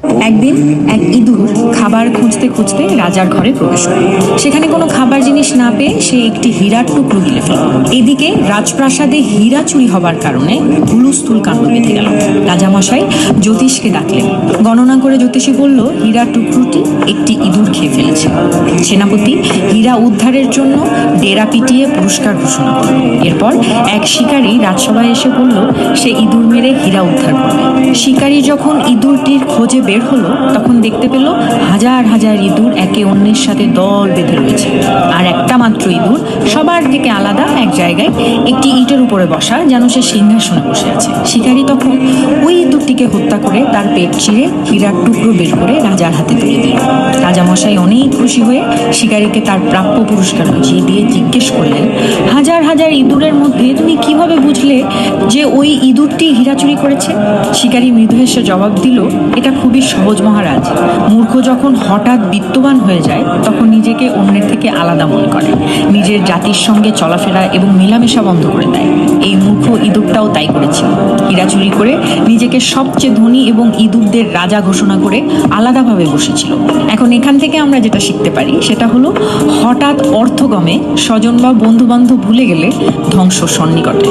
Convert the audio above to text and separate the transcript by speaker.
Speaker 1: একদিন এক ইঁদুর খাবার খুঁজতে খুঁজতে রাজার ঘরে প্রবেশ করে। সেখানে কোনো খাবার জিনিস না পেয়ে সে একটি হীরার টুকরো গিলে ফেলে। এদিকে রাজপ্রাসাদে হীরা চুরি হবার কারণে হুলস্থুল কাণ্ড বেঁধে গেল। রাজামশাই জ্যোতিষকে ডাকলেন। গণনা করে জ্যোতিষী বলল হীরার টুকরোটি একটি ইঁদুর খেয়ে ফেলেছে। সেনাপতি হীরা উদ্ধারের জন্য ডেরা পিটিয়ে পুরস্কার ঘোষণা করল। এরপর এক শিকারী রাজসভায় এসে বলল সে ইঁদুর মেরে হীরা উদ্ধার করবে। শিকারী যখন ইঁদুরটির খোঁজে বের হলো তখন দেখতে পেল হাজার হাজার ইঁদুর একে অন্যের সাথে দল বেঁধে রয়েছে, আর একটা মাত্র ইঁদুর সবার থেকে আলাদা এক জায়গায় একটি ইটের উপরে বসা, যেন সে সিংহাসনে বসে আছে। শিকারী তখন ওই ইঁদুরটিকে হত্যা করে তার পেট চিরে হীরার টুকরো বের করে রাজার হাতে তুলে দিল। রাজামশাই অনেক খুশি হয়ে শিকারীকে তার প্রাপ্য পুরস্কার বুঝিয়ে দিয়ে জিজ্ঞেস করলেন, হাজার হাজার ইঁদুরের মধ্যে তুমি কিভাবে বুঝলে যে ওই ইঁদুরটি হীরা চুরি করেছে? শিকারী মৃদু হেসে জবাব দিল, এটা খুবই সহজ মহারাজ। মূর্খ যখন হঠাৎ বিত্তবান হয়ে যায় তখন নিজেকে অন্যের থেকে আলাদা মনে করে, নিজের জাতির সঙ্গে চলাফেরা এবং মেলামেশা বন্ধ করে দেয়। এই মূর্খ ইঁদুরটাও তাই করেছিল। হীরা চুরি করে নিজেকে সবচেয়ে ধনী এবং ইঁদুরদের রাজা ঘোষণা করে আলাদাভাবে বসেছিল। এখন এখান থেকে আমরা যেটা শিখতে পারি সেটা হলো, হঠাৎ অর্থগমে স্বজন বা বন্ধু বান্ধব ভুলে গেলে ধ্বংস সন্নিকটে।